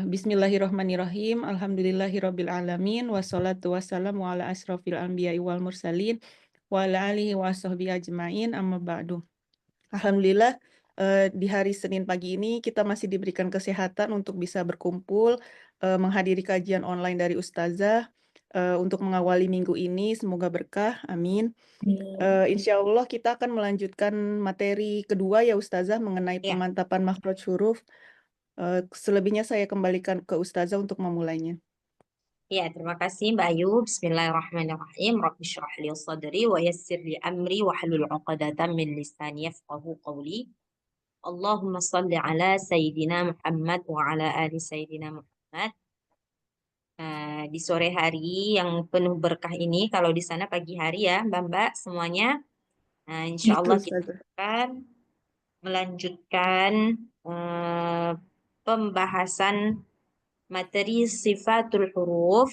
Bismillahirrahmanirrahim. Alhamdulillahirabbil alamin wassalatu wassalamu ala asrofil anbiya'i wal mursalin wa ala alihi washabbihi ajmain amma ba'du. Alhamdulillah di hari Senin pagi ini kita masih diberikan kesehatan untuk bisa berkumpul menghadiri kajian online dari Ustazah untuk mengawali minggu ini, semoga berkah, amin. Insya Allah kita akan melanjutkan materi kedua ya Ustazah mengenai Ya, pemantapan makhraj huruf. Selebihnya saya kembalikan ke Ustazah untuk memulainya. ya, terima kasih Mbak Ayu. Bismillahirrahmanirrahim. Rabbi syrah li sadri wa yassir li amri wa hlul 'uqdatam min lisani yafqahu qawli. Allahumma salli ala Sayyidina Muhammad wa ala ali Sayyidina Muhammad. Di sore hari yang penuh berkah ini, kalau di sana pagi hari ya Mbak-Mbak semuanya. Insya Betul Allah kita Ustazah. akan melanjutkan eh, pembahasan materi sifatul huruf,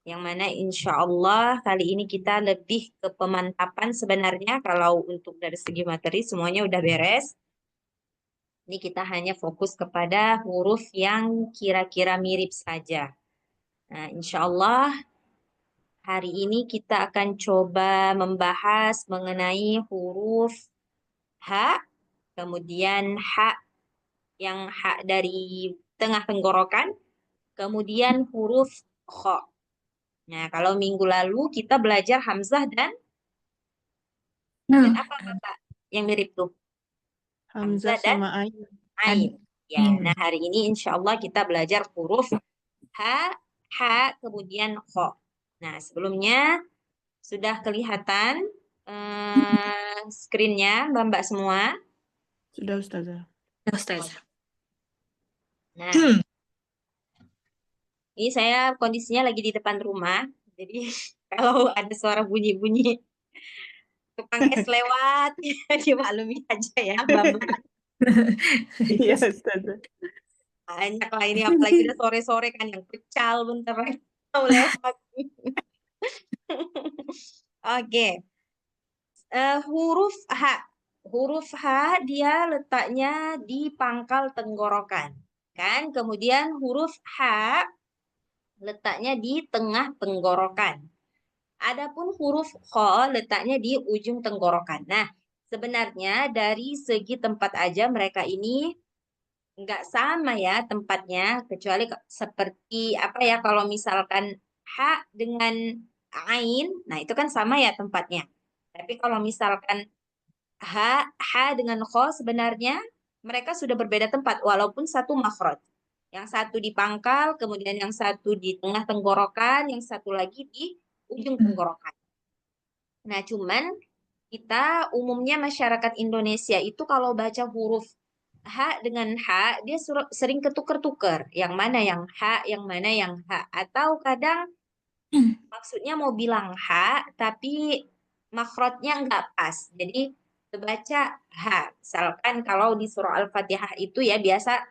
yang mana insya Allah kali ini kita lebih ke pemantapan. Sebenarnya kalau untuk dari segi materi semuanya udah beres. Ini kita hanya fokus kepada huruf yang kira-kira mirip saja. Nah, insya Allah hari ini kita akan coba membahas mengenai huruf H, kemudian H yang H dari tengah tenggorokan, kemudian huruf Kho. Nah, kalau minggu lalu kita belajar Hamzah dan apa Bapak yang mirip tuh? Hamzah Hamzah dan sama Ain. Ain. Ya, nah hari ini insya Allah kita belajar huruf H, H, kemudian Kho. Nah, sebelumnya sudah kelihatan screen-nya Mbak-mbak semua? Sudah Ustazah. Oke. Nah, ini saya kondisinya lagi di depan rumah. Jadi kalau ada suara bunyi-bunyi tukang es lewat, dimaklumi aja ya Mbak-mbak. Iya Ustazah. Banyak lah ini, apalagi udah sore-sore kan yang pecal bentar lagi mau lewat. Oke. Huruf H. Huruf H dia letaknya di pangkal tenggorokan. Kan? Kemudian huruf H letaknya di tengah tenggorokan. Adapun huruf Kho letaknya di ujung tenggorokan. Nah, sebenarnya dari segi tempat aja mereka ini nggak sama ya tempatnya, kecuali seperti apa ya, kalau misalkan H dengan Ain, nah itu kan sama ya tempatnya. Tapi kalau misalkan H, H dengan Kho sebenarnya mereka sudah berbeda tempat walaupun satu makhraj. Yang satu di pangkal, kemudian yang satu di tengah tenggorokan, yang satu lagi di ujung tenggorokan. Nah, cuman kita umumnya masyarakat Indonesia itu kalau baca huruf H dengan H, dia sering ketuker-tuker. Yang mana yang H, yang mana yang H. Atau kadang maksudnya mau bilang H, tapi makrotnya nggak pas. Jadi terbaca H. Misalkan kalau di surah Al-Fatihah itu ya biasa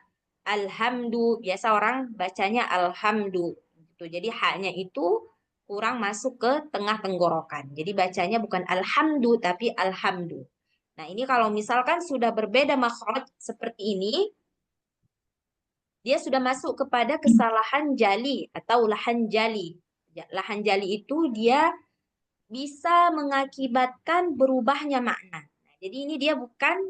Alhamdu, biasa orang bacanya Alhamdu. Gitu. Jadi H-nya itu kurang masuk ke tengah tenggorokan. Jadi bacanya bukan Alhamdu, tapi Alhamdu. Nah ini kalau misalkan sudah berbeda makhraj seperti ini, dia sudah masuk kepada kesalahan jali atau lahan jali. Lahan jali itu dia bisa mengakibatkan berubahnya makna. Nah, jadi ini dia bukan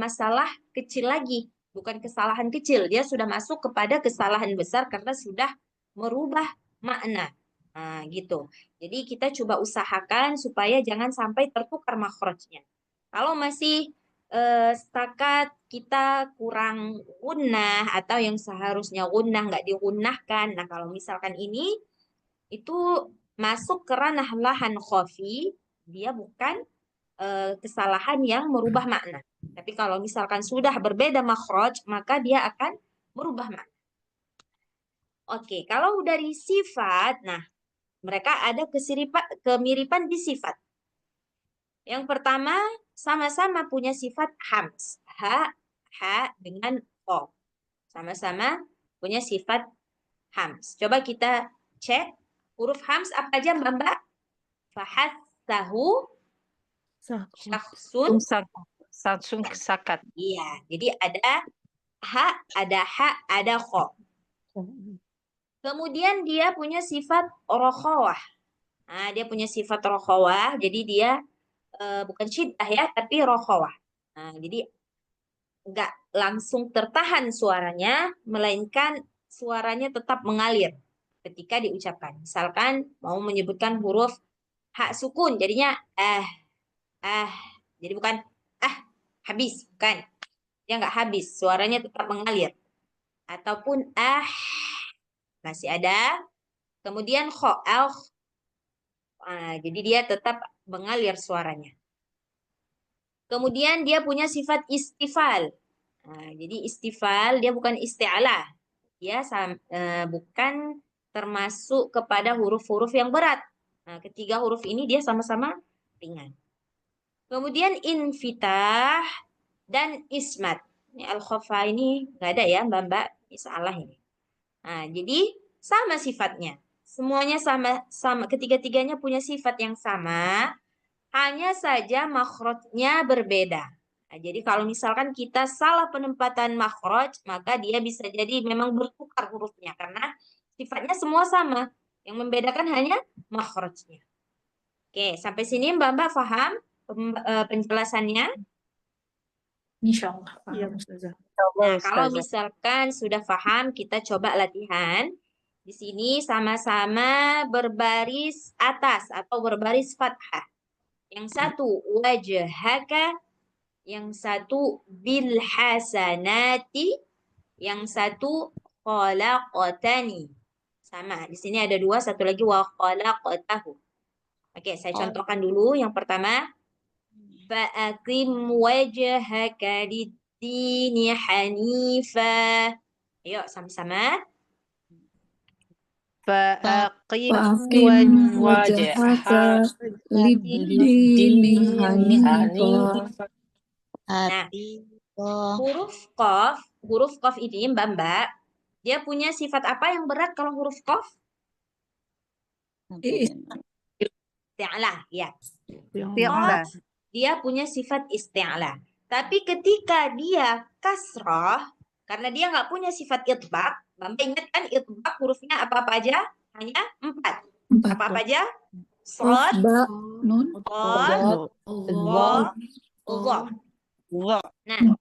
masalah kecil lagi, bukan kesalahan kecil. Dia sudah masuk kepada kesalahan besar karena sudah merubah makna. Nah, gitu. Jadi kita coba usahakan supaya jangan sampai tertukar makhrajnya. Kalau masih setakat kita kurang gunnah atau yang seharusnya gunnah nggak digunnahkan. Nah, kalau misalkan ini itu masuk ke ranah lahan khafi, dia bukan kesalahan yang merubah makna. Tapi kalau misalkan sudah berbeda makhraj, maka dia akan merubah makna. Oke, kalau dari sifat, nah mereka ada kemiripan di sifat. Yang pertama, sama-sama punya sifat hams. H dengan O. Sama-sama punya sifat hams. Coba kita cek huruf hams apa aja Mbak? Fahatsahu Sahku. syakhsun. Samsung sakat. Iya, jadi ada ada kho. Kemudian dia punya sifat rokhawah. Nah, dia punya sifat rokhawah, jadi dia bukan syiddah ya, tapi rokhawah. Nah, jadi nggak langsung tertahan suaranya, melainkan suaranya tetap mengalir ketika diucapkan. Misalkan mau menyebutkan huruf hak sukun, jadinya jadi bukan habis, bukan. Dia nggak habis, suaranya tetap mengalir. Ataupun masih ada. Kemudian kho, jadi dia tetap mengalir suaranya. Kemudian dia punya sifat istifal. Nah, jadi istifal dia bukan isti'alah. Dia bukan termasuk kepada huruf-huruf yang berat. Nah, ketiga huruf ini dia sama-sama ringan. Kemudian infitah dan ismat. Ini al-khafa ini nggak ada ya, Mbak. Ini salah ini. Nah, jadi sama sifatnya. Semuanya sama. Ketiga-tiganya punya sifat yang sama. Hanya saja makhrajnya berbeda. Nah, jadi kalau misalkan kita salah penempatan makhraj, maka dia bisa jadi memang bertukar hurufnya. Karena sifatnya semua sama. Yang membedakan hanya makhrajnya. Oke, sampai sini Mbak paham penjelasannya? Insyaallah paham, Ustazah. Nah, kalau misalkan sudah paham, kita coba latihan. Di sini sama-sama berbaris atas atau berbaris fathah. Yang satu wajhaka, yang satu bil hasanati, yang satu khalaqatani. Sama, di sini ada dua, satu lagi wa khalaqatahu. Oke, saya contohkan dulu. Yang pertama, fa'aqim wajhaka lid-dini hanifa. Ayo sama-sama. Fa'aqim wajhaka lid-dini hanifa. Nah, huruf qaf ini Mbak, dia punya sifat apa yang berat kalau huruf qaf? Isti'alah, ya. Qaf, dia punya sifat isti'alah. Tapi ketika dia kasrah, karena dia nggak punya sifat itbaq, Mbak ingat kan itbaq hurufnya apa-apa aja? Hanya 4. Apa-apa aja? Shad, Nun, Qaf, Dha. Nah,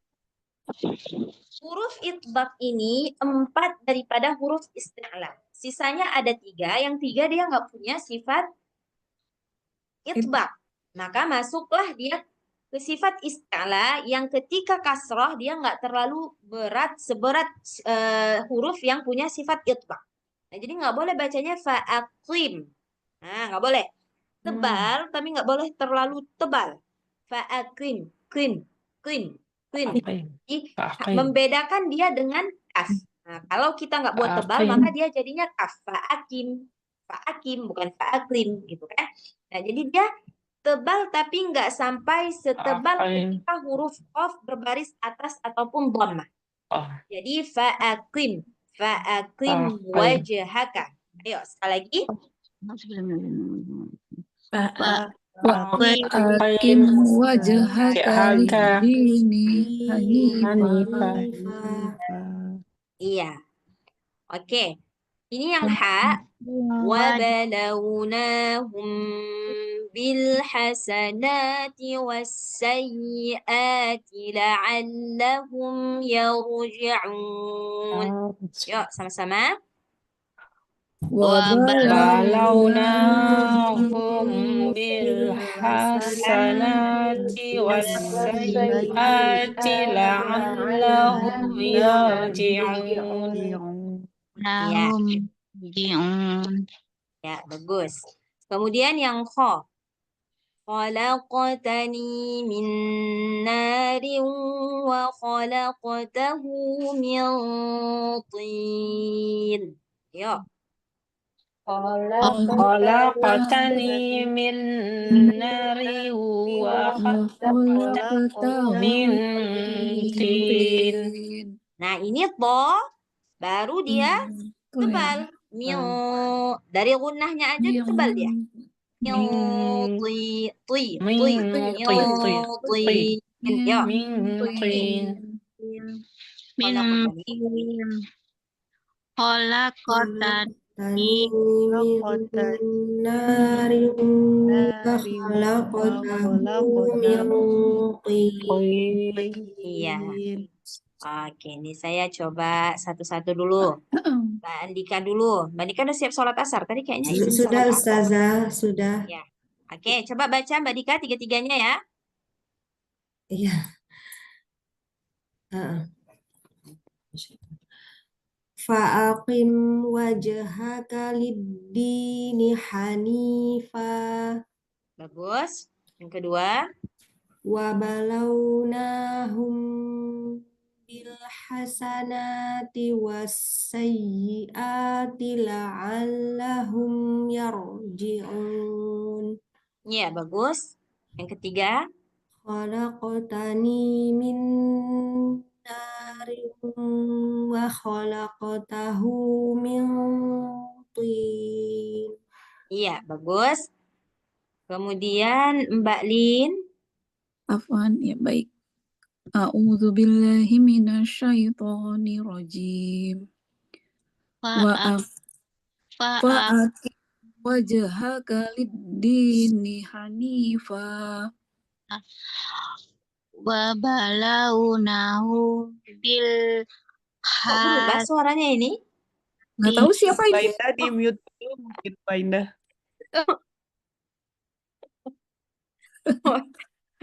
huruf itbaq ini 4 daripada huruf isti'alah. Sisanya ada 3, yang 3 dia nggak punya sifat itbaq. Maka masuklah dia ke sifat isti'alah yang ketika kasrah dia nggak terlalu berat seberat huruf yang punya sifat itbaq. Nah, jadi nggak boleh bacanya fa'aqim. Nah, nggak boleh. Tebal, tapi nggak boleh terlalu tebal. Fa'aqim, qim. Jadi membedakan dia dengan kaf. Nah, kalau kita nggak buat tebal, maka dia jadinya kaf. Fa'akim, bukan fa'aklim, gitu kan. Nah, jadi dia tebal tapi nggak sampai setebal ketika huruf qaf berbaris atas ataupun dhammah. Jadi fa'akim wajhaka. Ayo, sekali lagi. Fa'aqim wajhaka lid-dini hanifa. Iya. Oke. Ini yang ha. Wa balawnahum bil hasanati was sayyiati la'allahum yarji'un. Yuk, sama-sama. وبلوناهم بالحسنات والسيئات لعلهم يرجعون. Ya, bagus. Kemudian yang kho. Khalaqtani min narin wa khalaqtahu min tin. Yuk. خلقتني من نار وخلقته من طين. Nah, ini to baru dia tebal. Dari gunnahnya aja tebal dia. min tin khalaqtani Khalaqtani min narin wa nari wa khalaqtahu min khalaqtahu tin. Iya. tin. Oke, ini saya coba satu-satu dulu. Mbak Andika dulu. Mbak Andika udah siap sholat asar. Tadi kayaknya izin Sudah sholat asar. Ustazah, sudah. Ya. Oke, coba baca Mbak Dika tiga-tiganya ya. Iya. Heeh. Fa'aqim wajhaka lid-dini hanifa Bagus. Yang kedua. wa balawnahum bil hasanati was-sayyiati la'allahum yarji'un. Ya, bagus. Yang ketiga. Khalaqtani min narin wa khalaqtahu min tin. Iya, bagus. Kemudian Mbak Lin. Afwan, ya baik. A'udzu billahi minasyaitonir rajim. Fa'aqim wajhaka lid-dini hanifa Wa balawnahu bil Kok berubah suaranya ini? Nggak tahu siapa Mbak ini. Indah di mute dulu mungkin Mbak Indah.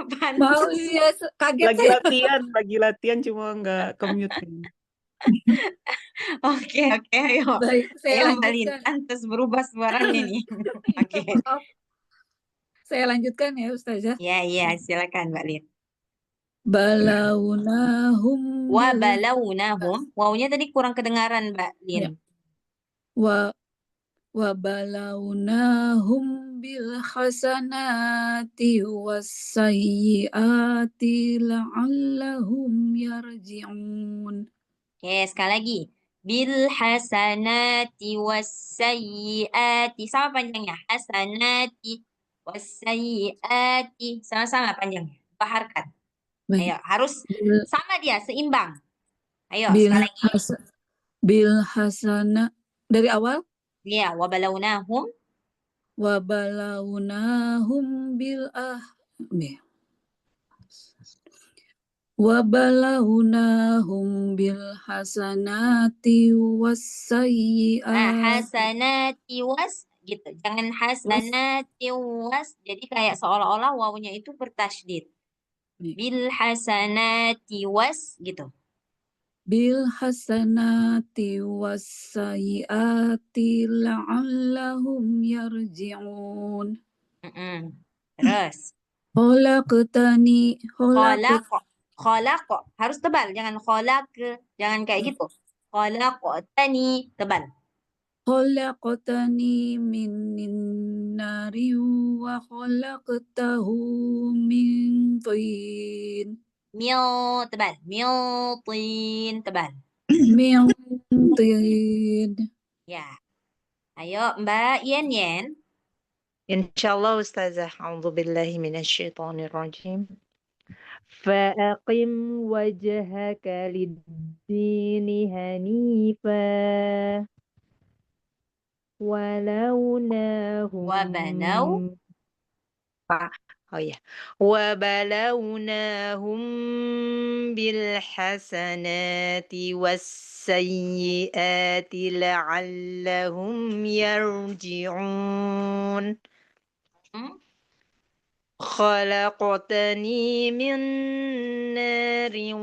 Apaan? Mau ya, kaget saya. Lagi latihan cuma nggak ke mute. Oke, ayo. Baik, saya Ayo Mbak Lin, lanjutkan. pantas berubah suaranya nih. Oke. Maaf. Saya lanjutkan ya Ustazah. Ya, silakan Mbak Lin. Balawnahum Wa bil balawnahum. Wawunya tadi kurang kedengaran Mbak Lin. Ya. wa balawnahum bil hasanati was-sayyiati la'allahum yarji'un. Oke, sekali lagi. Bil hasanati wassayyiati. Sama panjangnya. Hasanati wassayyiati. Sama-sama panjangnya. Dua harkat. Baik. Ayo, harus sama dia, seimbang. Ayo, Bil sekali lagi. bil hasana dari awal. Ya, wa balawnahum. Wa balawnahum bil hasanati wassayyiati. Hasanati was gitu. Jangan hasanati was. Jadi kayak seolah-olah wawunya itu bertasydid. Bil hasanati was gitu. Bil hasanati wassayyiati la'allahum yarji'un. Terus. Khalaqtani Kholak harus tebal, jangan jangan kayak gitu. Khalaqtani tebal. Khalaqtani min nari wa khalaqtahu min tin. Tebal. Tin tebal. Min tin. Ya. Ayo Mbak Yen. Insyaallah Ustazah. A'udzubillahi minasyaitonirrajim. Fa'aqim wajhaka lid-dini hanifa wabalawnahum bil hasanati wassayyiati la'allahum yarji'un. Khalaqtani min narin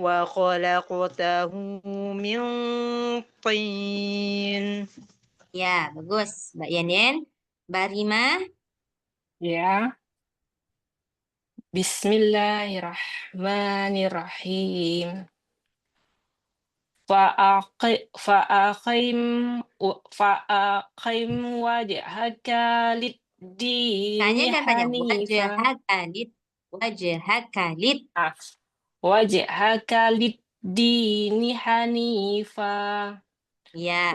wa khalaqtahu min tin. Ya, bagus Mbak Yen. Mbak Rima. Ya. Bismillahirrahmanirrahim. Fa'aqim wajhaka lid-dini wajhaka lid-dini hanifa. Ya.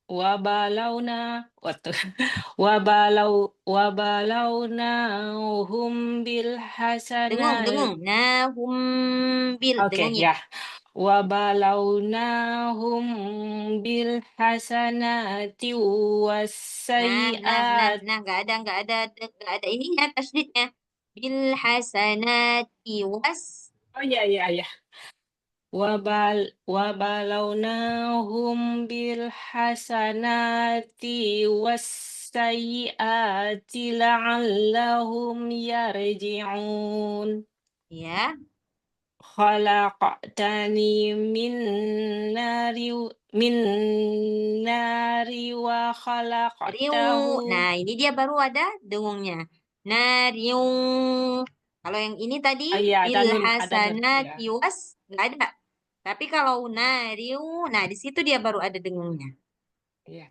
Wabalawnahum bil hasanati. Dengung. Nahum bil. Oke, ya. وبلوناهم بالحسنات Nah, والسيئات. nggak ada ininya tasydidnya. Bil hasanati was. Oh iya. وبلوناهم بالحسنات والسيئات لعلهم يرجعون. Ya, خلقتني من نار وخلقته. riu. Nah, ini dia baru ada dengungnya. Nah, riu. Kalau yang ini tadi Iya, ada bil nun ya. hasanati was nggak ada. Tapi kalau nariu, nah di situ dia baru ada dengungnya. Iya.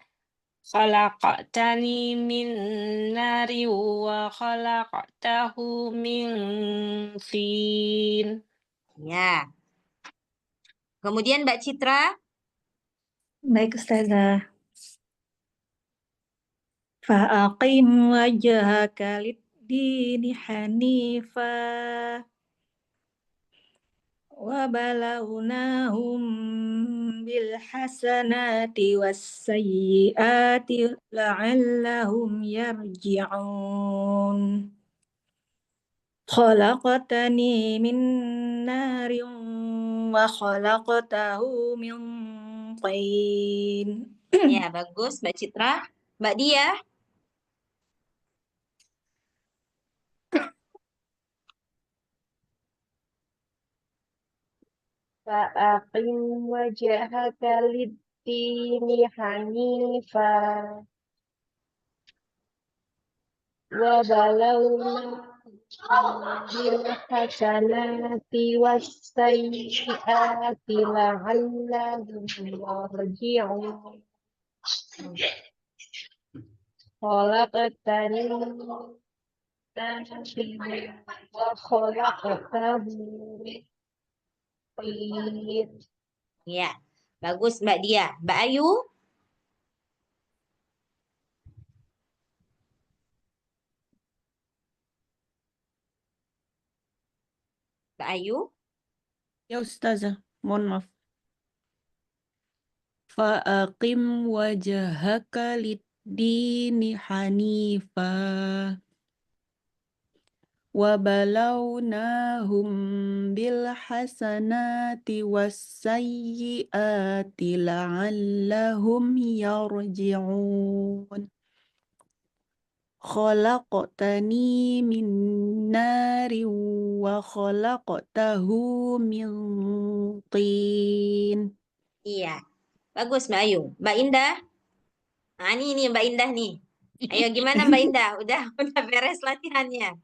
خلقتني من نار وخلقته من طين. Ya. Kemudian Mbak Citra, Baik, Ustazah. Fa'aqim wajhaka lid-dini hanifa wa balawnahum bil hasanati was sayyiati la'allahum yarji'un. Khalaqtani min narin wa khalaqtahu min tin. ya bagus Mbak Citra. Mbak Dia, فأقم وجهك للدين حنيفا وبلوناهم بالحسنات والسيئات لعلهم يرجعون خلقتني من نار وخلقته من طين. ya bagus Mbak Dia. Mbak Ayu, Mbak Ayu. Ya Ustazah, mohon maaf. Fa'aqim wajhaka lid-dini hanifa wa balawnahum bil hasanati was sayyiati la'allahum yarji'un. Khalaqtani min narin wa khalaqtahu min tin. Iya, bagus Mbak Ayu. Mbak Indah, nah ini Mbak Indah nih. Ayo gimana Mbak Indah? Udah beres latihannya.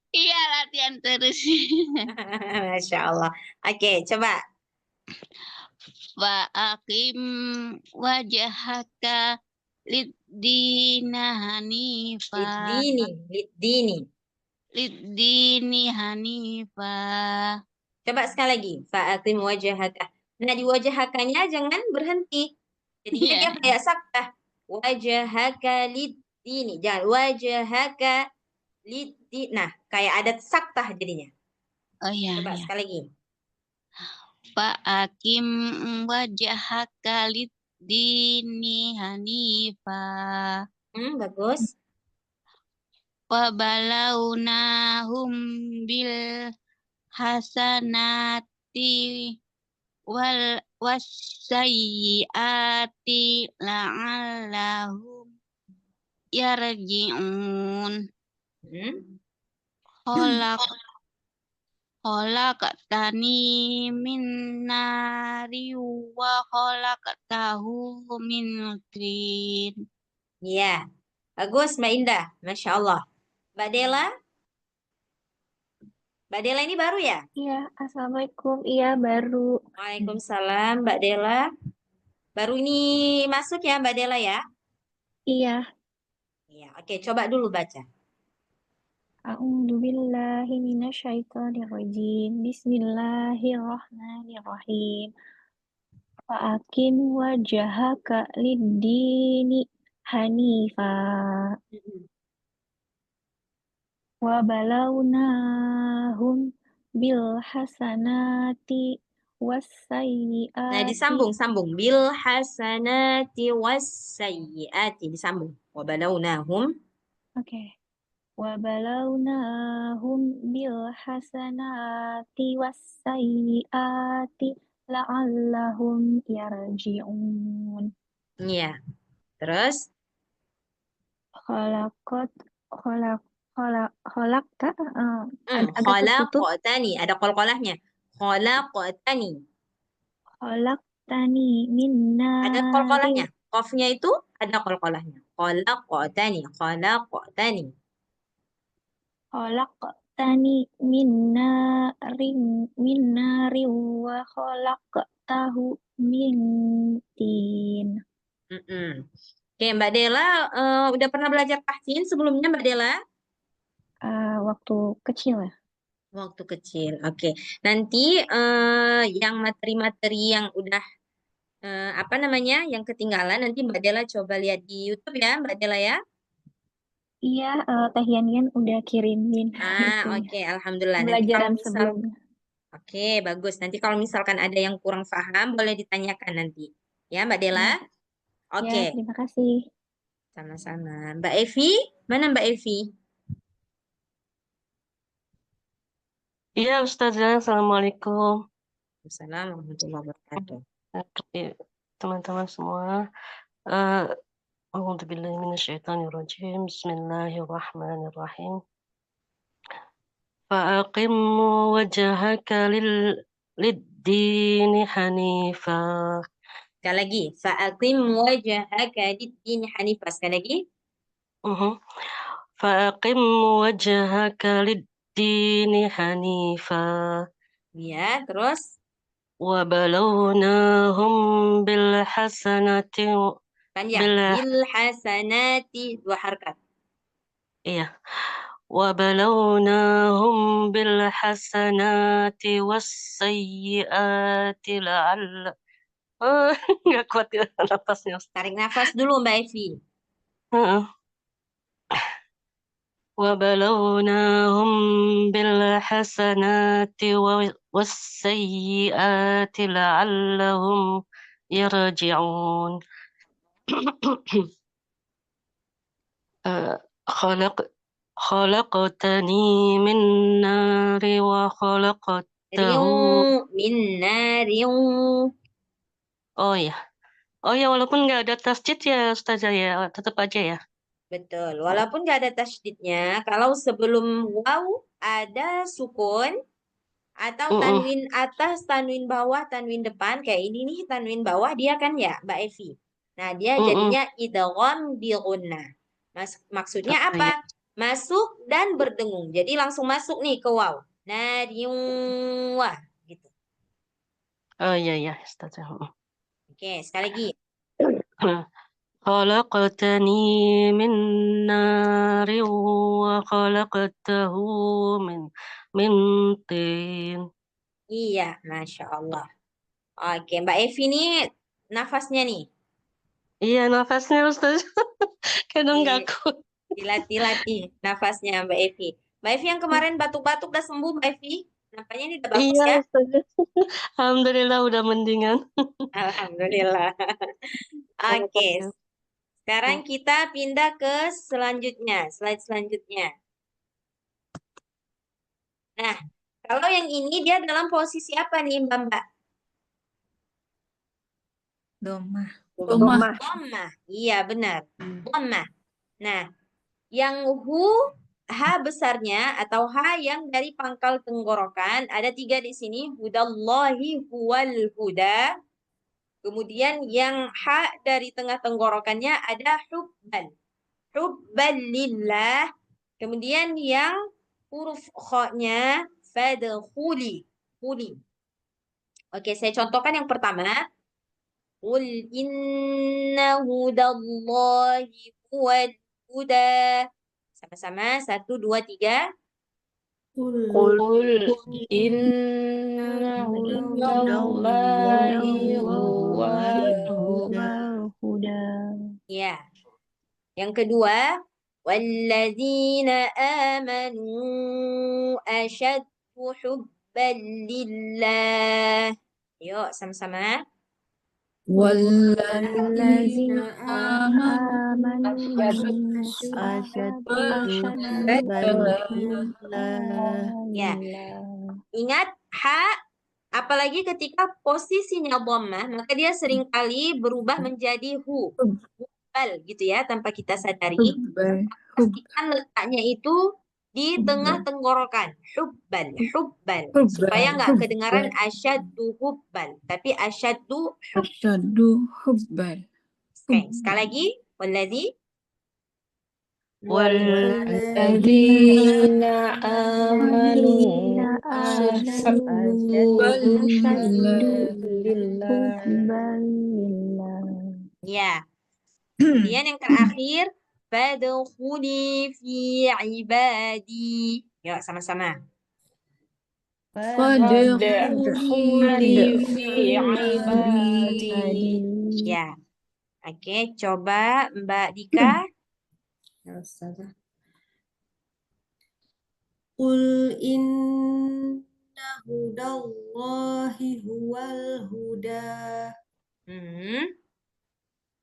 Iya, latihan terus. Masya Allah. Oke, coba. Fa'aqim wajhaka lid-dina hanifa. Lid-dini hanifa. Coba sekali lagi. Fa'aqim wajhaka. Nah, di wajhakanya jangan berhenti. Jadinya dia kayak saktah. Wajhaka lid-dini. Jangan wajhaka lid-dini. Nah, kayak ada saktah jadinya. Oh iya. Coba sekali lagi. Fa'aqim wajhaka lid-dini hanifa. Bagus. Wa balawnahum bil hasanati wal wasayyiati la'allahum yarji'un. Khalaqtani min nari wa khalaqtahu min tin. Iya, bagus Mbak Indah. Masya Allah. Mbak Dela? Mbak Dela ini baru ya? Iya, Assalamualaikum. Iya, baru. Waalaikumsalam Mbak Dela. Baru ini masuk ya Mbak Dela ya? Iya. Iya, oke, coba dulu baca. A'udzubillahi minasyaitonirrajim. Bismillahirrahmanirrahim. Fa'aqim wajhaka lid-dini hanifa. Wa balawnahum bil hasanati Nah, wasayyi'ati. disambung. Bil hasanati wassayyi'ati. Disambung. Wa balawnahum. Oke. Wa balawnahum bil hasanati wassayyi'ati la'allahum yarji'un. Iya. Terus Khalaqat khalaqta agak tertutup. khalaqtani. Ada qalqalahnya. Khalaqtani. Khalaqtani min Ada narin. qalqalahnya. Qafnya itu ada qalqalahnya. Khalaqtani. Khalaqtani min narin wa khalaqtahu min tin. Oke, Mbak Dela udah pernah belajar tahsin sebelumnya, Mbak Dela? Waktu kecil ya. Waktu kecil. Oke. Nanti yang materi-materi yang udah apa namanya, yang ketinggalan nanti Mbak Dela coba lihat di YouTube ya, Mbak Dela ya. Iya, Teh Yan udah kirimin itunya. Oke, alhamdulillah. Nanti Pembelajaran kalau misal, sebelumnya. oke, bagus. Nanti kalau misalkan ada yang kurang paham, boleh ditanyakan nanti. Ya, Mbak Dela? Ya, Oke, terima kasih. sama-sama. Mbak Evi, mana Mbak Evi? Iya, Ustazah. Assalamualaikum. Assalamualaikum warahmatullahi wabarakatuh. Teman-teman semua. A'udzubillahi minasyaitonirrajim. Bismillahirrahmanirrahim. Fa'aqim wajhaka lid-dini hanifa. Sekali lagi. Fa'aqim wajhaka lid-dini hanifa. Sekali lagi. Fa'aqim wajhaka lid-dini hanifa. Ya, terus. وبلوناهم بالحسنة Panjang. Bil hasanati, 2 harakat. Iya. وبلوناهم بالحسنات والسيئات لعل nggak kuat ya nafasnya. Tarik nafas dulu Mbak Evi. وبلوناهم بالحسنات والسيئات لعلهم يرجعون. خلقتني من نار وخلقته min narin. Oh ya, walaupun nggak ada tasjid ya Ustazah ya, tetap aja ya. Betul, walaupun nggak ada tasydidnya, kalau sebelum waw ada sukun atau tanwin atas, tanwin bawah, tanwin depan, kayak ini nih tanwin bawah dia kan ya Mbak Evi. Nah dia jadinya idgham bi gunnah. Maksudnya apa? Masuk dan berdengung. Jadi langsung masuk nih ke waw. Nariwa gitu. Oh iya Ustazah. Oke, sekali lagi. خلقتني من نار وخلقته من طين. Iya, Masya Allah. Oke, Mbak Evi nih nafasnya nih. Iya, nafasnya Ustaz. Kadang nggak kuat. Dilatih nafasnya Mbak Evi. Mbak Evi yang kemarin batuk-batuk udah sembuh, Mbak Evi? Nampaknya ini udah bagus ya? Ustaz. Alhamdulillah udah mendingan. Alhamdulillah. Oke. Sekarang kita pindah ke selanjutnya, slide selanjutnya. Nah, kalau yang ini dia dalam posisi apa nih, Mbak? Domah. Dhammah. Iya, benar. Dhammah. Nah, yang H besarnya atau H yang dari pangkal tenggorokan, ada 3 di sini. Hudallahi huwal huda. Kemudian yang H dari tengah tenggorokannya ada hubban. Hubban lillah. Kemudian yang huruf kha-nya fadkhuli. Oke, saya contohkan yang pertama. Qul inna hudallahi huwal huda. Sama-sama, 1, 2, 3. Qul inna hudallahi huwal huda. Ya. Yang kedua, walladzina amanu asyaddu hubban lillah. Yuk, sama-sama. والذين آمنوا أشد حبا Ya. لله. Ingat, apalagi ketika posisinya dhammah, maka dia seringkali berubah menjadi hubbal gitu ya, tanpa kita sadari. Pastikan letaknya itu di tengah tenggorokan. Hubbal. Supaya nggak kedengaran asyaddu hubbal, tapi asyaddu hubbal. Oke, sekali lagi. والذين آمنوا أشد لله. Ya. Kemudian yang terakhir, fadkhuli fi ibadi. Yuk, sama-sama. فادخلي في عبادي. Ya. Oke, coba Mbak Dika. Ya, Ustazah. Qul inna hudallahi huwal huda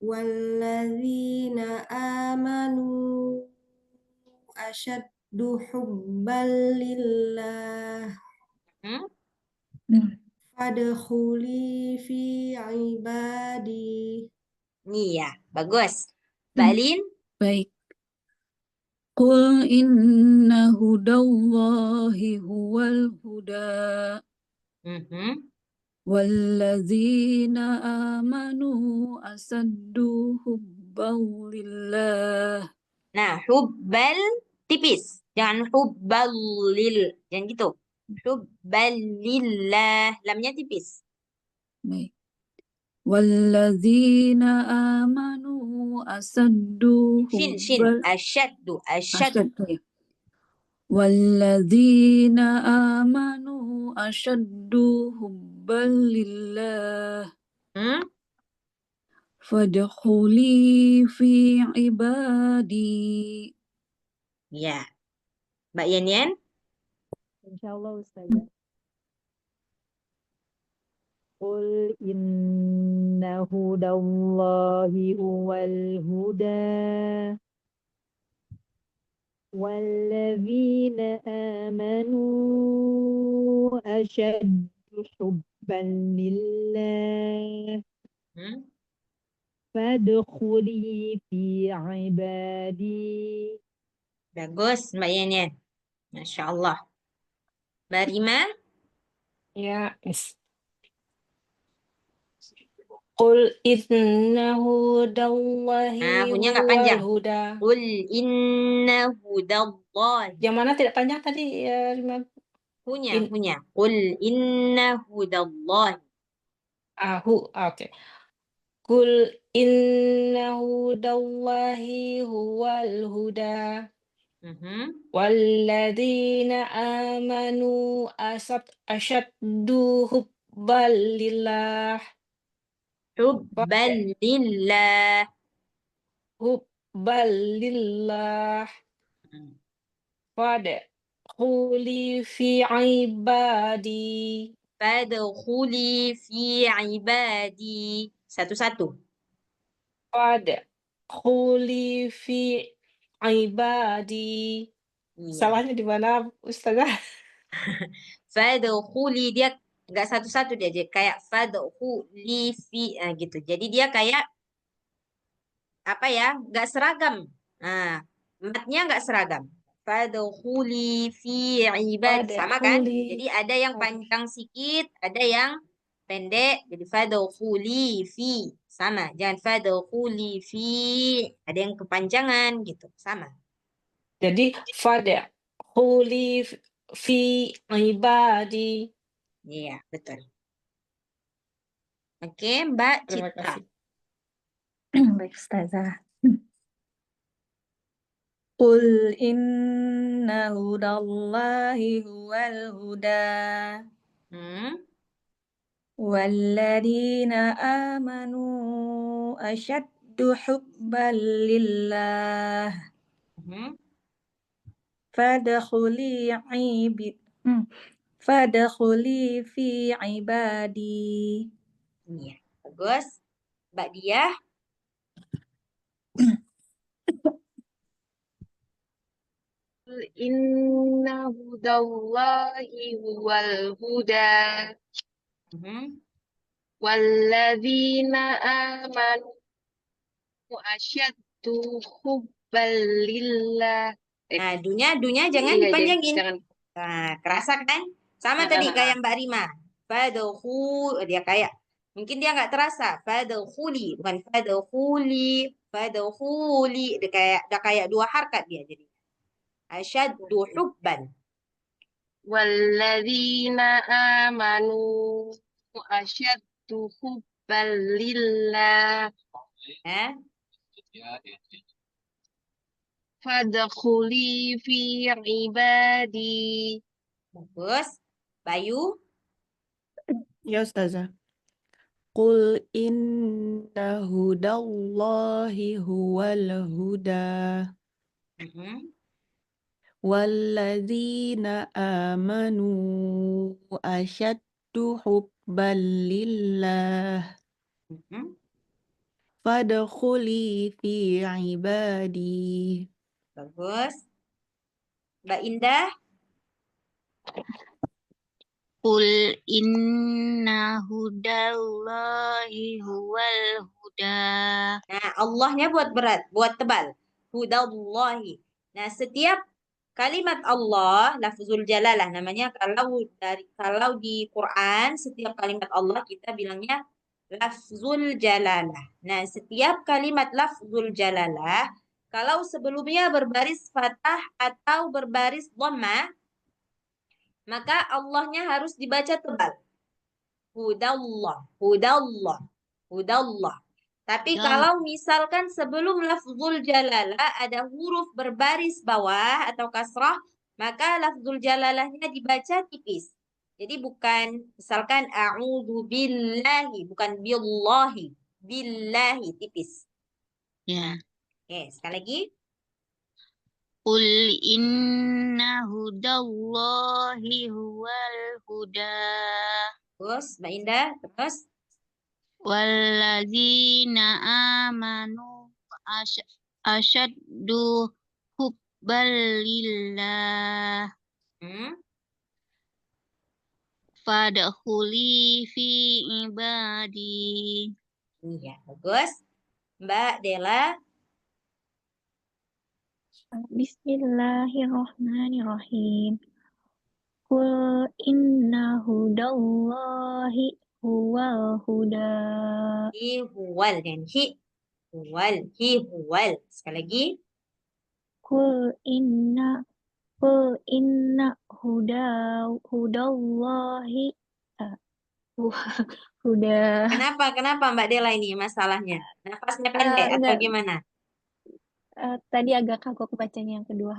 walladzina amanu asyaddu hubban lillah. Fadkhuli fi ibadi. Iya, bagus. Mbak Lin. Baik. Qul inna hudallahi huwal huda. Walladzina amanu asaddu hubban lillah. Nah, hubbal tipis. Jangan hubbalil. Jangan gitu. Hubbalillah. Lamnya tipis. Baik. Walladzina amanu asaddu Shin. hubban. Asyaddu. Ya. Walladzina amanu asyaddu hubban lillah. Fadkhuli fi ibadi. Ya. Mbak Yan. Insyaallah Ustazah. Qul inna hudallahi huwal huda walladzina amanu asyaddu hubban lillah. Fadkhuli fi ibadi. Bagus, Mbak Yan. Masya Allah. Mbak Rima. Ya, Qul inna hudallahi Punya nggak huwal panjang? huda. Qul inna hudallahi. Yang mana tidak panjang tadi ya, Rima? Punya. Qul inna hudallahi. Oke. Qul inna hudallahi huwal huda. Walladzina amanu asyaddu hubban lillah. Hubban lillah. Hubban lillah. Fadkhuli fi ibadi. Fadkhuli fi ibadi. Satu-satu. Fadkhuli fi ibadi. Salahnya di mana, Ustazah? Fadkhuli, dia nggak satu-satu, dia kayak fadkhuli fi gitu. Jadi dia kayak apa ya? Nggak seragam. Matnya nggak seragam. Fadkhuli fi ibadi, sama kan? Jadi ada yang panjang sedikit, ada yang pendek. Jadi fadkhuli fi, sama. Jangan fadkhuli fi, ada yang kepanjangan gitu, sama. Jadi fadkhuli fi ibadi. Iya, betul. Oke, Mbak Terima Citra. kasih. Baik, Ustazah. Qul inna hudallahi huwal huda. Walladzina amanu asyaddu hubban lillah. Fadkhuli Fadkhuli fi ibadi. Iya, bagus. Mbak Diah. Inna hudallahi huwal huda. Walladzina amanu asyaddu hubban lillah. Nah, dunya jangan Iya, dipanjangin. jangan. Nah, kerasa kan? Sama tadi kayak Mbak Rima. Dia kayak mungkin dia nggak terasa. Fadkhuli, bukan fadkhuli, fadkhuli. Dia kayak dua harkat dia jadi. Asyaddu hubban. Walladzina amanu asyaddu hubban lillah. Fadkhuli fi ibadi. Bagus. Bayu. Ya Ustazah. Qul inna hudallahi huwal huda. Walladzina amanu asyaddu hubban lillah. Fadkhuli fi ibadi. Bagus. Mbak Indah. Qul inna hudallahi huwal huda. Nah, Allahnya buat berat, buat tebal. Hudallahi. Nah, setiap kalimat Allah, lafzul jalalah namanya kalau di Quran setiap kalimat Allah kita bilangnya lafzul jalalah. Nah, setiap kalimat lafzul jalalah kalau sebelumnya berbaris fathah atau berbaris dhammah, maka Allahnya harus dibaca tebal. Hudallah, hudallah, hudallah. Tapi kalau misalkan sebelum lafzul jalalah ada huruf berbaris bawah atau kasrah, maka lafzul jalalahnya dibaca tipis. Jadi bukan misalkan a'udzu billahi, bukan billahi, billahi tipis. Ya. Oke, sekali lagi. Qul inna hudallahi huwal huda. Terus, Mbak Indah, terus. Walladzina amanu asyaddu hubban lillah. Fadkhuli fi ibadi. Iya, bagus. Mbak Dela. Bismillahirrahmanirrahim. Qul inna hudallahi huwal huda. Hi huwal dan hi huwal, hi huwal. Sekali lagi. Qul inna hudallahi huda. Kenapa Mbak Dela ini masalahnya? Nafasnya pendek atau enggak. gimana? Tadi agak kagok bacanya yang kedua.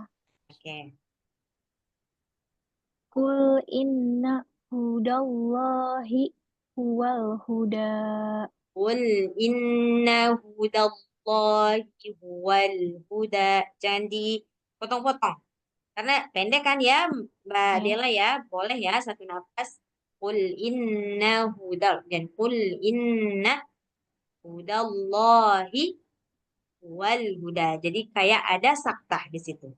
Oke. Qul inna hudallahi huwal huda. Qul inna hudallahi huwal huda. Jangan dipotong-potong. Karena pendek kan ya Mbak Dela ya. Boleh ya satu nafas. Qul inna hudal. Dan qul inna hudallahi huwal huda. Jadi kayak ada saktah di situ.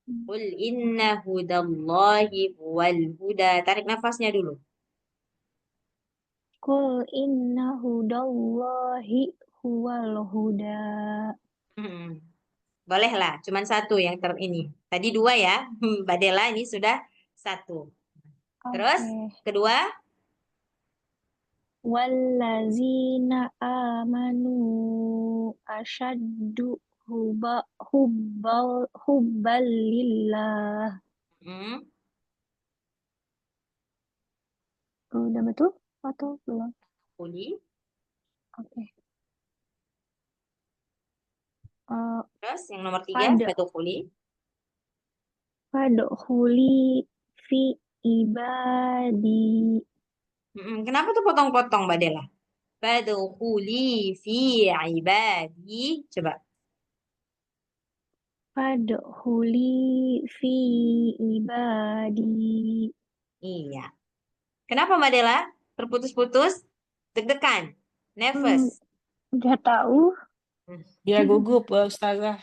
Qul inna hudallahi huwal huda. Tarik nafasnya dulu. Qul inna hudallahi huwal huda. Boleh lah, cuman satu yang ini. Tadi dua ya, Mbak Dela ini sudah satu. Terus kedua. Wallazina amanu asyaddu hubbal lillah. Udah betul atau belum? Uli. Oke. Terus yang nomor 3, fadkhuli. Fadkhuli fi ibadi. Kenapa tuh potong-potong Mbak Dela? Fadkhuli fi ibadi. Coba. Fadkhuli fi ibadi. Iya. Kenapa Mbak Dela? Terputus-putus? Deg-degan? Nervous? Nggak tahu. Dia gugup, Ustazah.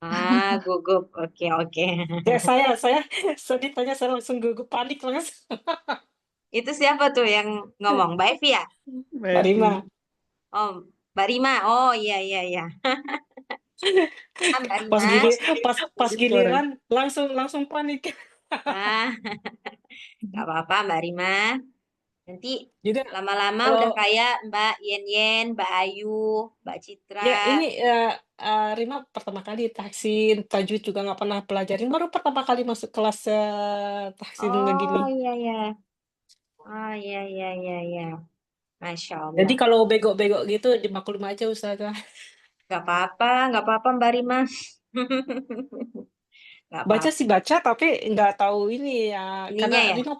Ah, gugup. Oke, oke. Ya saya ditanya saya langsung gugup, panik langsung. Itu siapa tuh yang ngomong? Mbak Evi ya? Mbak Rima. Oh, Mbak Rima. Oh, iya, iya, iya. Mbak Pas Rima. pas giliran langsung panik. Ah, nggak apa-apa Mbak Rima. Nanti Juga lama-lama udah kalau kayak Mbak Yen, Mbak Ayu, Mbak ya Citra. ini Rima pertama kali tahsin, tajwid juga nggak pernah pelajarin, baru pertama kali masuk kelas tahsin begini. Oh, iya, iya. Oh, iya, iya, iya, iya. Masya Jadi Allah. kalau bego-bego gitu dimaklum aja Ustazah. Nggak apa-apa Mbak Rima. Nggak Baca apa-apa. sih baca, tapi nggak tahu ini ya, Ininya karena ya? Rima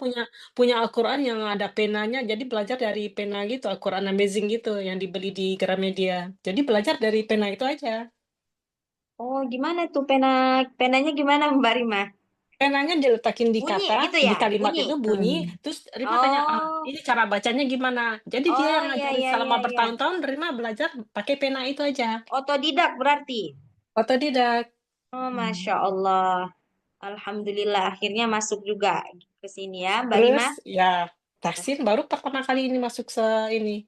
punya Al-Quran yang ada penanya, jadi belajar dari pena gitu, Al-Quran Amazing gitu, yang dibeli di Gramedia. Jadi belajar dari pena itu aja. Oh, gimana tuh penanya gimana Mbak Rima? Penanya diletakin di Bunyi kata, gitu di ya? kalimat Bunyi. itu bunyi, terus Rima tanya, Oh, ini cara bacanya gimana? Jadi dia oh yang iya, ngajarin iya, iya, selama iya. bertahun-tahun, Rima belajar pakai pena itu aja. Otodidak berarti. Otodidak. Oh, Masya Allah. Alhamdulillah, akhirnya masuk juga ke sini ya, Mbak Rima. Terus ya tahsin baru pertama kali ini masuk Nggak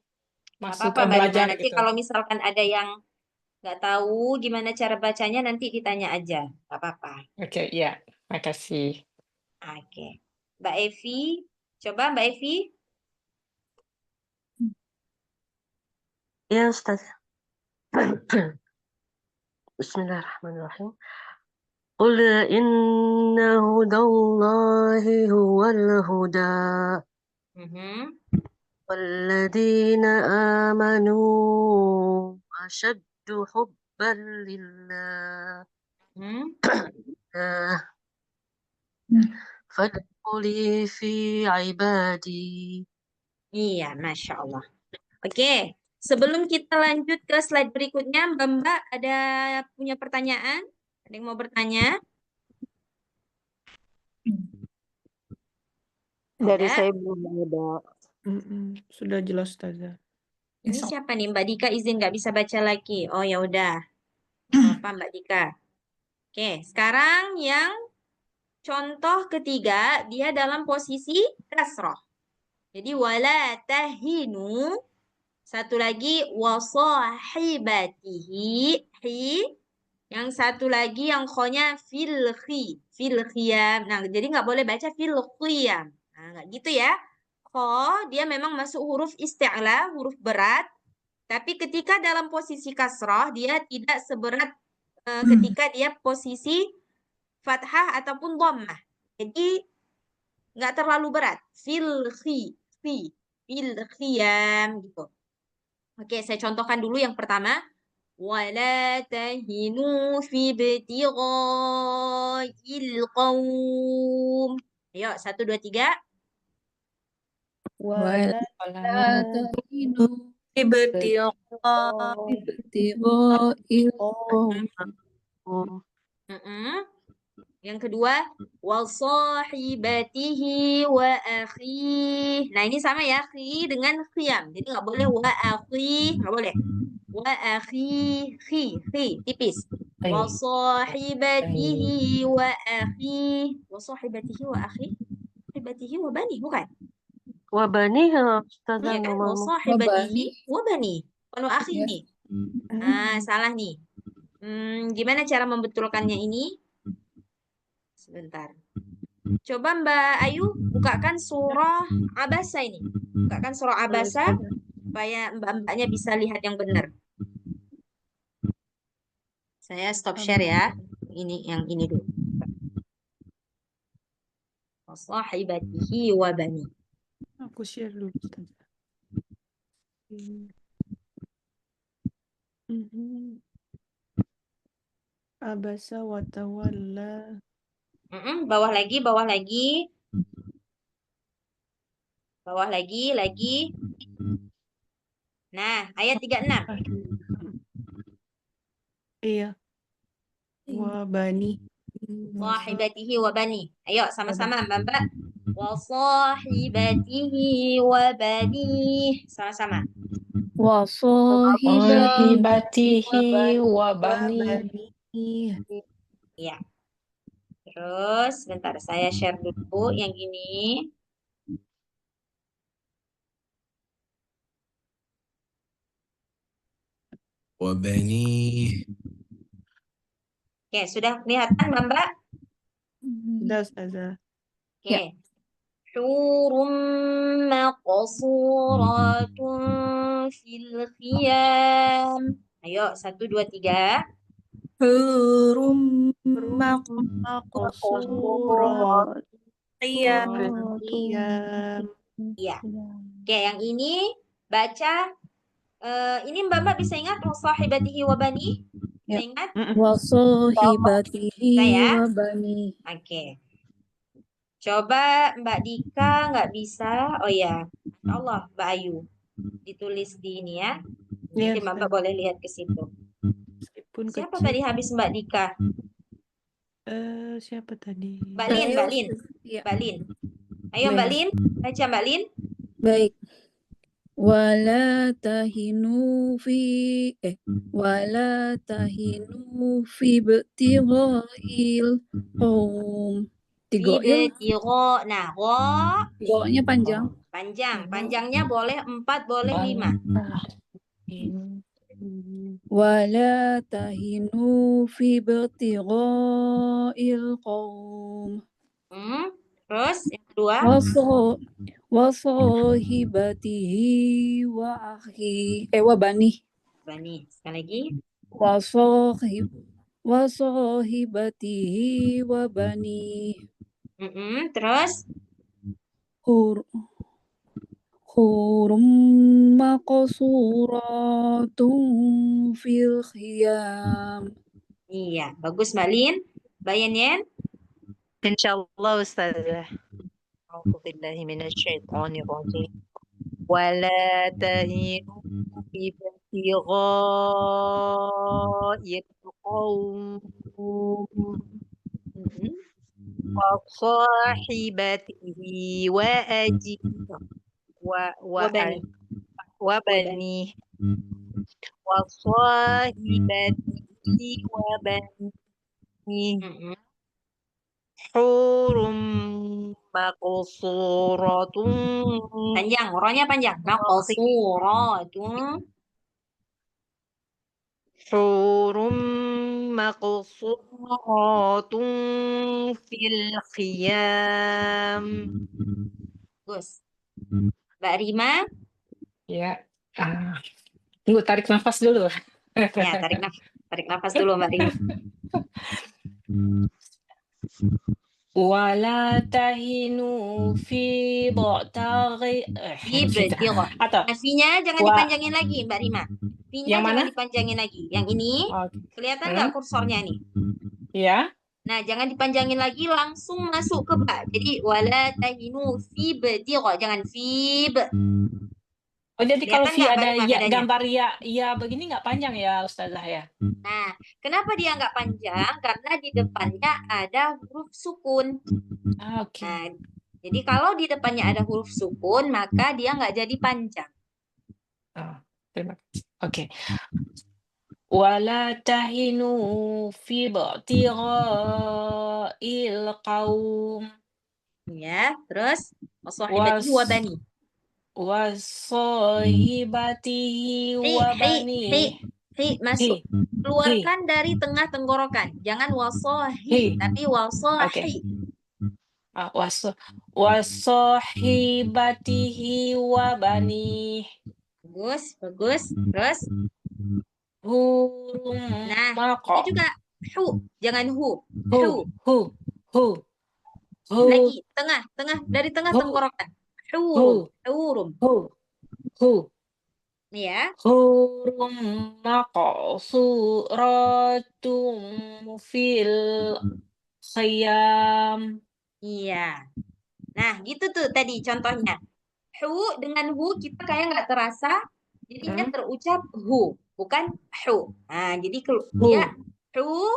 masuk apa-apa, Mbak Rima. belajar Nanti gitu. kalau misalkan ada yang nggak tahu gimana cara bacanya, nanti ditanya aja. Nggak apa-apa. Oke, ya, makasih. Oke. Mbak Evi, coba Mbak Evi. Ya, Ustaz. Bismillahirrahmanirrahim. Qul inna hudallahi huwal huda. Mhm. والذين آمنوا أشد حبا لله Hmm. فادخلي في عبادي. Iya, Masya Allah. Oke, sebelum kita lanjut ke slide berikutnya, Mbak ada punya pertanyaan? Ada yang mau bertanya? Dari Ada? saya belum ada. Sudah jelas Ustazah. Ini siapa nih? Mbak Dika izin nggak bisa baca lagi. Oh ya udah. Apa Mbak Dika? Oke, sekarang yang contoh ketiga, dia dalam posisi kasroh. Jadi wala tahinu. Satu lagi wasahibatihi. Hi. Yang satu lagi yang khonya fil khiyam. Nah, jadi nggak boleh baca fil khiyam. Nah, nggak gitu ya. Kho dia memang masuk huruf isti'la, huruf berat. Tapi ketika dalam posisi kasroh, dia tidak seberat ketika dia posisi fathah ataupun dhammah. Jadi nggak terlalu berat. Fil khiyam gitu. Oke, saya contohkan dulu yang pertama. ولا تهنوا في ابتغاء القوم. Ayo, 1, 2, 3. ولا Wala تهنوا ابتغاء القوم. Yang kedua, wasahibatihi wa akhih. Nah, ini sama ya, khi dengan khiyam. Jadi nggak boleh wa akhih, nggak boleh. Wa akhih, tipis. Wasahibatihi wa akhih. Wasahibatihi wa akhih. Wasahibatihi wa bani, bukan? وبنيه أستاذة Iya kan? normal. Wasahibatihi wa bani. Penuh akhih Ya. nih. Nah, salah nih. Gimana cara membetulkannya ini? Sebentar. Coba Mbak Ayu bukakan surah Abasa ini. Bukakan surah Abasa supaya mbak-mbaknya bisa lihat yang benar. Saya stop share ya. Yang ini dulu. Wasahibatihi wa bani. Aku share dulu Ustazah. Abasa wa tawalla. Bawah lagi. Bawah lagi. Nah, ayat 36. Iya. Wa bani. Wasahibatihi wa bani. Ayo sama-sama Mbak. wa sahibatihi wa banih. Sama-sama. وصاحبته Sahibatihi wa bani. وبنيه. Ya. Terus, bentar saya share dulu yang ini. وبنيه. Oke, sudah kelihatan Mbak? Sudah Ustazah. Oke. Hurum maqsuratun fil khiyam. Ayo, 1, 2, 3. حور Maqsurat قيام qiyam. Iya. Oke, yang ini baca. Ini Mbak bisa ingat wasahibatihi wa bani? Bisa ingat? وصاحبته Saya? وبنيه. Oke. Coba Mbak Dika nggak bisa. Oh ya, Masya Allah Mbak Ayu. Ditulis di ini ya. Ya, Jadi Mbak boleh lihat ke situ. meskipun Siapa kecil. tadi habis Mbak Dika? Siapa tadi? Mbak Lin, Mbak Lin. Ya. Mbak Lin. Ayo Mbak Lin, baca Mbak Lin. Baik. ولا تهنوا في ابتغاء القوم. Tiga ya. Ibtigho. Nah, Tiganya panjang. Panjangnya boleh 4, boleh 5. ولا تهنوا في ابتغاء القوم. Terus yang kedua. وصاحبته وبنيه. Bani. Sekali lagi. وصاحبته وبنيه. Terus. حور مقصورات في الخيام. Iya, bagus Mbak Lin. Bayannya? Insyaallah Ustazah. A'udzu billahi minasyaitonir rajim. Wala tahinu fi ibtigha'il qaum wa sahibatihi wa wa bani wa sahibatihi wa bani hurum maqsuratun. Panjang, rohnya panjang. Maqsuratun. Hurum maqsuratun fil khiyam. Bagus. Mbak Rima? Ya. Tunggu, tarik nafas dulu. Ya, tarik nafas dulu Mbak Rima. Wala tahinu fi ba'taghi. Atau Nafinya jangan dipanjangin lagi Mbak Rima. Nafinya yang mana? jangan dipanjangin lagi. Yang ini kelihatan nggak kursornya nih? Ya. Nah, jangan dipanjangin lagi, langsung masuk ke ba. Jadi wala tahinu fi ba'taghi, jangan fi. Oh, jadi kalau Kelihatan fi nggak, ada Mbak Rima, ya, bedanya? gambar ya begini nggak panjang ya Ustazah ya? Nah, kenapa dia nggak panjang? Karena di depannya ada huruf sukun. Oke. Nah, jadi kalau di depannya ada huruf sukun, maka dia nggak jadi panjang. Terima kasih. Oke. Wala tahinu fi ba'tigha'il qaum. Ya, terus wasahibatihi wa bani. Wasahibatihi wa bani. Masuk. Keluarkan dari tengah tenggorokan. Jangan wasahi, tapi wasahi. Wasahibatihi wa bani. Bagus. Terus? Nah, itu juga hu, jangan hu. Lagi, tengah, dari tengah tenggorokan. Hurum. Ya. Hurum maqsuratun fil khiyam. Iya. Nah, gitu tuh tadi contohnya. Hu dengan hu kita kayak nggak terasa, jadinya terucap hu, bukan hu. Nah, jadi dia hu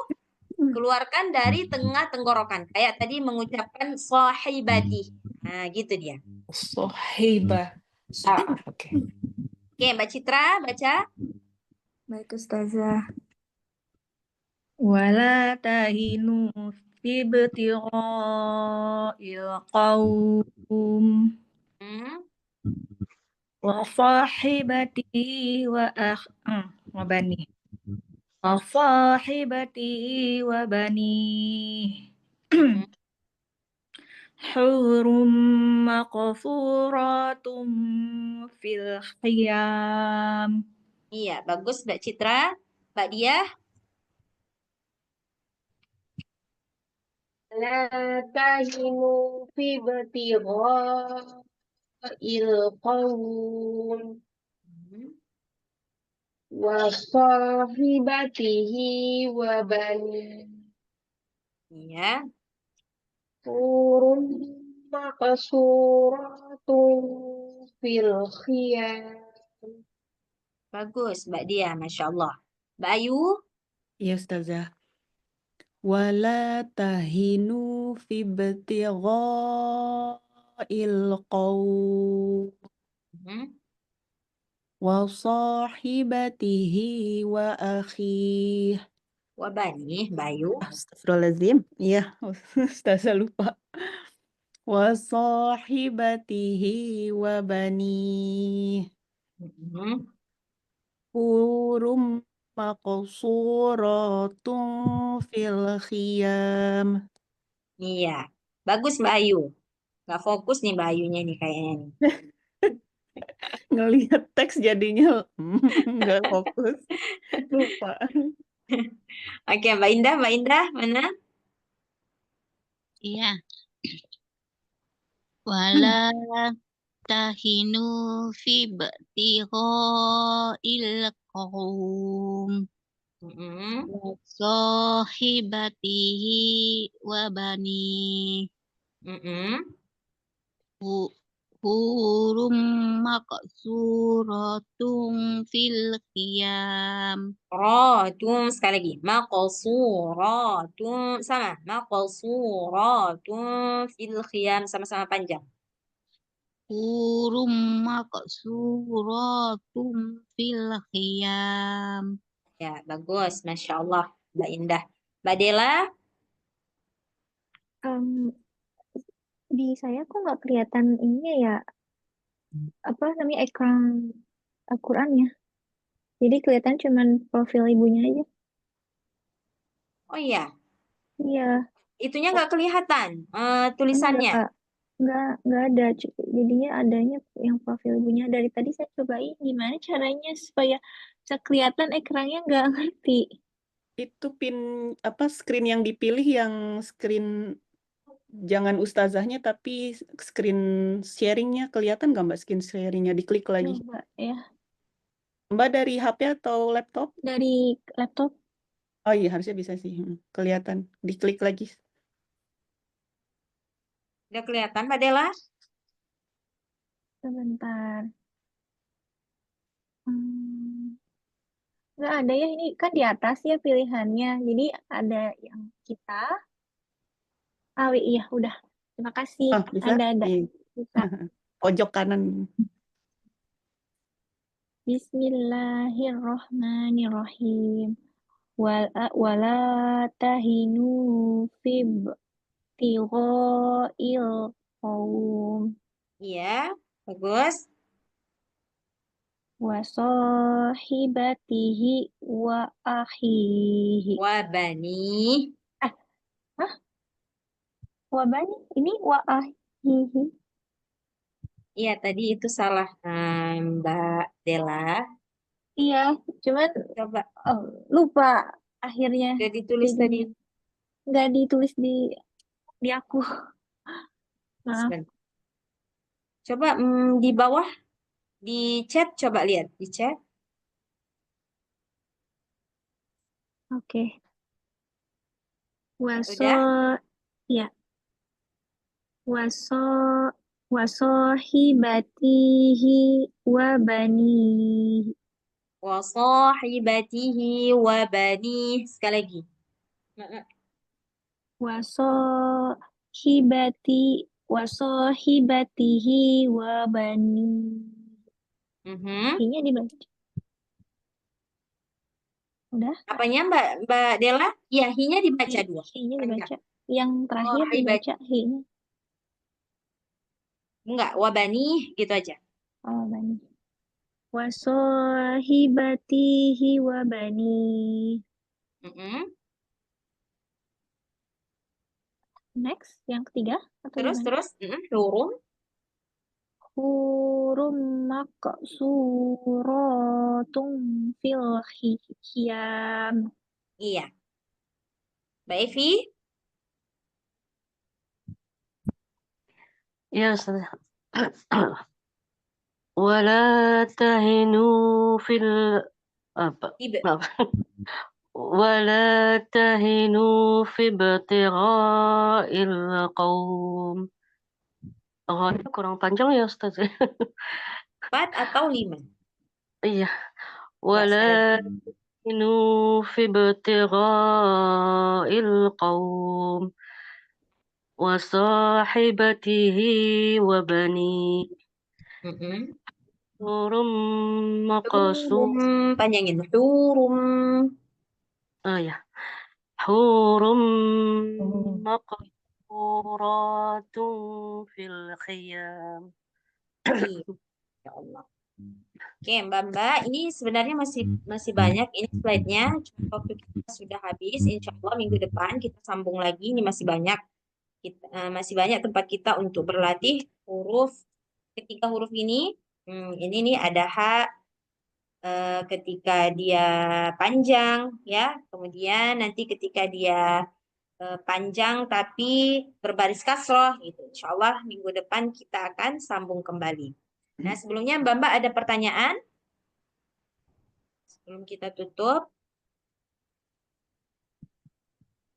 Keluarkan dari tengah tenggorokan. Kayak tadi mengucapkan sahibati. Nah, gitu dia. Sohibah. Oke. Oke, Mbak Citra, baca. Baik, Ustazah. Wala tahinu fi ibtigha'il qaum Hmm. wa sahibatihi wa bani. Wa sahibatihi wa bani. Hurum maqsuratun fil khiyam. Iya, bagus Mbak Citra. Mbak Diah. La tahinu fi ibtigha'il qaum wa sahibatihi wa bani. Iya. Hurum maqsuratun fil khiyam. Bagus Mbak Diah, Masya Allah. Mbak Ayu. Ya Ustazah. Wala tahinu fi ibtigha'il qaum wa sahibatihi wa akhih. Wa bani, Mbak Ayu. Astagfirullahaladzim. Iya, Ustazah lupa. Wa sahibatihi wa bani. Hurum maqsuratun fil khiyam. Iya. Bagus Mbak Ayu. Nggak fokus nih Mbak Ayunya nih kayaknya nih. Ngelihat teks jadinya nggak fokus. Lupa. Oke, Mbak Indah, mana? Iya. Wala tahinu fi ibtigha'il qaum wa sahibatihi wa bani. Hurum maqsuratun fil khiyam. Ratun, sekali lagi. Maqsuratun, sama. Maqsuratun fil khiyam, sama-sama panjang. Hurum maqsuratun fil khiyam. Ya, bagus. Masya Allah, Mbak Indah. Mbak Dela? Di saya kok nggak kelihatan ininya ya, apa namanya, ekran Al-Qur'annya. Jadi kelihatan cuman profil ibunya aja. Oh iya, Iya, itunya nggak kelihatan tulisannya. nggak ada. Jadinya adanya yang profil ibunya. Dari tadi saya cobain gimana caranya supaya bisa kelihatan ekrannya, nggak ngerti. Itu screen yang dipilih yang screen jangan ustazahnya tapi screen sharingnya kelihatan nggak Mbak, screen sharingnya diklik lagi. Coba ya. Mbak dari HP atau laptop? Dari laptop. Oh iya harusnya bisa sih. Kelihatan. Diklik lagi. Udah kelihatan Mbak Dela? Sebentar. Nggak ada ya, ini kan di atas ya pilihannya. Jadi ada yang kita. Iya udah. Terima kasih. Oh, bisa? Ada. Iya. Bisa. Pojok kanan. Bismillahirrohmanirrohim. Wala tahinu fi ibtigha'il qaum Iya, bagus. wa sahibatihi wa akhihi. Wa bani. Wa bani? Ini wa akhihi. Iya, tadi itu salah Mbak Dela. Iya, cuman Coba. Lupa akhirnya. Udah ditulis tadi. Nggak ditulis di aku. Maaf. Coba di bawah di chat, coba lihat di chat. Oke. Ya. Wasohibatihi wa banihi. Wa sahibatihi wa bani. Sekali lagi. Wasohibatihi wa bani. Hinya dibaca. Udah? Apanya Mbak Dela? Ya, hinya dibaca dua. Hinya dibaca. Panjang. Yang terakhir dibaca hinya. Enggak, wabani gitu aja. Oh, bani. Wasohibatihi wa bani. Next, yang ketiga atau gimana? Terus, hurum. Hurum maqsuratun fil khiyam. Iya. Mbak Evi? Ya, Ustaz. Wala tahinu fil apa? Maaf. Wala tahinu fi ibtigha'il qaum. Oh, itu kurang panjang ya, Ustaz. 4 atau 5? Iya. Wala tahinu fi ibtigha'il qaum. Wa sahibatihi wa bani. Hurum maqsum. Panjangin. Hurum. Oh ya. Hurum maqsuratun fil khiyam. Ya Allah. Oke, Mbak, ini sebenarnya masih banyak ini slide-nya. Cuma waktu kita sudah habis. Insya Allah minggu depan kita sambung lagi. Ini masih banyak. Masih banyak tempat kita untuk berlatih huruf. Ketika huruf ini nih ada H ketika dia panjang, ya. Kemudian nanti ketika dia panjang tapi berbaris kasroh, gitu. Insya Allah minggu depan kita akan sambung kembali. Nah, sebelumnya Mbak ada pertanyaan? Sebelum kita tutup.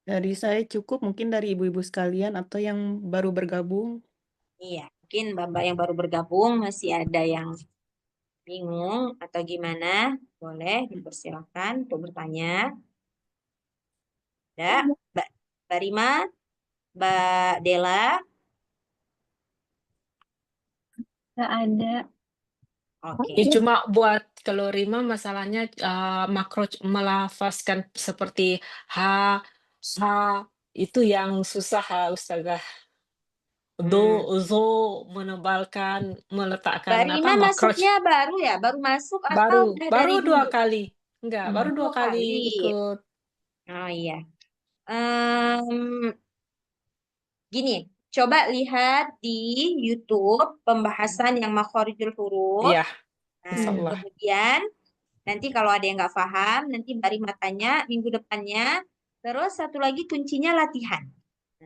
Dari saya cukup, mungkin dari ibu-ibu sekalian atau yang baru bergabung. Iya, mungkin Mbak yang baru bergabung masih ada yang bingung atau gimana, boleh dipersilakan untuk bertanya. Ada Mbak Rima, Mbak Dela. Nggak ada. Oke. Ya cuma buat kalau Rima masalahnya makro melafazkan seperti H itu yang susah Ustazah. Zo menebalkan, meletakkan Mbak Rima makro. masuknya baru ya? Baru masuk atau udah Baru dari 2 dulu? kali. Enggak, baru 2 kali ikut. Oh iya. Gini, coba lihat di YouTube pembahasan yang makhorijul huruf. Iya, Nah, insyaallah. kemudian nanti kalau ada yang nggak paham, nanti Mbak Rima tanya minggu depannya. Terus satu lagi kuncinya latihan.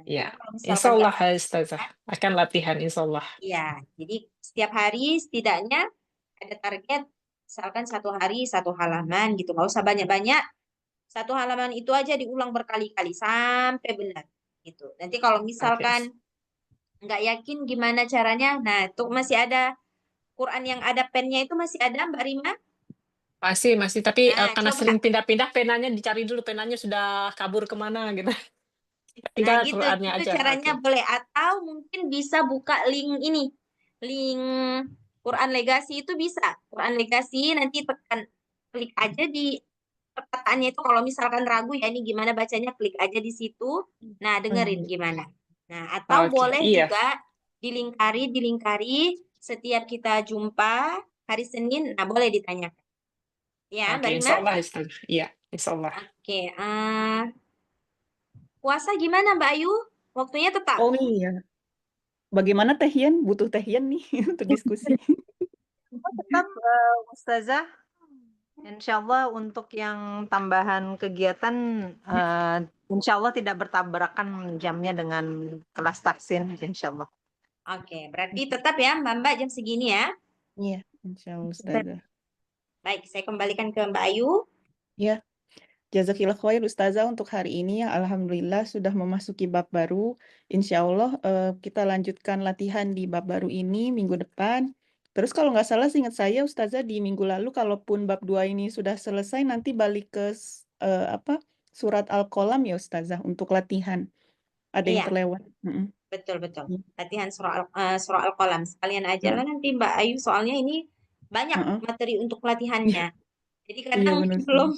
Iya, Kalau misalkan insyaallah Ustazah. Akan latihan insyaallah. Iya, jadi setiap hari setidaknya ada target, misalkan 1 hari 1 halaman gitu. Nggak usah banyak-banyak. 1 halaman itu aja diulang berkali-kali sampai benar gitu. Nanti kalau misalkan nggak yakin gimana caranya, nah itu masih ada Quran yang ada pennya itu masih ada Mbak Rima? Masih, tapi karena coba. sering pindah-pindah penanya dicari dulu, penanya sudah kabur kemana gitu. Tinggal Nah, Qurannya gitu aja. caranya boleh. Atau mungkin bisa buka link ini. Link Quran Legasi itu bisa. Quran Legasi nanti klik aja di perkataannya itu. Kalau misalkan ragu ya ini gimana bacanya, klik aja di situ. Nah, dengerin gimana. Nah, atau boleh juga dilingkari setiap kita jumpa hari Senin. Nah, boleh ditanyakan. Ya, Mbak Rima? Insyaallah Ustaz. Iya, insyaallah. Oke, puasa gimana Mbak Ayu? Waktunya tetap? Oh iya. Bagaimana Teh Yen? Butuh Teh Yen nih untuk diskusi. Tetap Ustazah, insya Allah untuk yang tambahan kegiatan insya Allah tidak bertabrakan jamnya dengan kelas tahsin, insya Allah. Oke, berarti tetap ya Mbak jam segini ya? Iya, insya Allah Ustazah. Baik, saya kembalikan ke Mbak Ayu. Ya, jazakillah khair Ustazah untuk hari ini ya. Alhamdulillah sudah memasuki bab baru. Insya Allah kita lanjutkan latihan di bab baru ini minggu depan. Terus kalau nggak salah seingat saya Ustazah di minggu lalu kalaupun bab 2 ini sudah selesai nanti balik ke surat Al-Qalam ya Ustazah untuk latihan. Ada yang Iya, terlewat. betul. Iya. Latihan surah Al-Qalam. Sekalian aja lah nanti Mbak Ayu, soalnya ini banyak Heeh. materi untuk latihannya. Jadi Iya kadang benar belum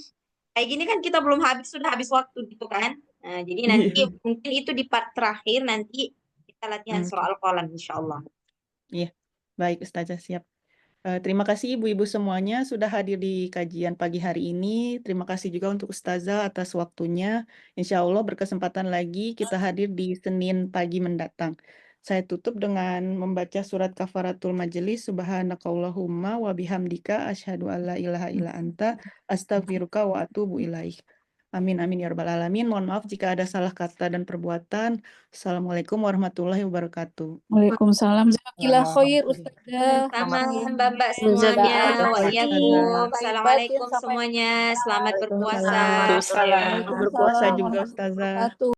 kayak gini kan kita belum sudah habis waktu gitu kan. Nah, jadi nanti Iya. mungkin itu di part terakhir nanti kita latihan surah Al-Qalam insyaallah. Iya, baik Ustazah, siap. Terima kasih ibu-ibu semuanya sudah hadir di kajian pagi hari ini. Terima kasih juga untuk Ustazah atas waktunya. Insya Allah berkesempatan lagi kita hadir di Senin pagi mendatang. Saya tutup dengan membaca surat kafaratul majelis. Subhanakallahumma wa bihamdika asyhadu alla ilaha illa anta astaghfiruka wa atubu ilaik. Amin amin ya rabbal alamin. Mohon maaf jika ada salah kata dan perbuatan. Assalamualaikum warahmatullahi wabarakatuh. Waalaikumsalam. Jazakallah khair Ustazah. Sama Mbak-mbak Jazakallah semuanya. khair. Waalaikumsalam. Lahir Assalamualaikum batin sampai semuanya. Selamat berpuasa. Waalaikumsalam. Waalaikumsalam. Berpuasa juga Ustazah. wabarakatuh.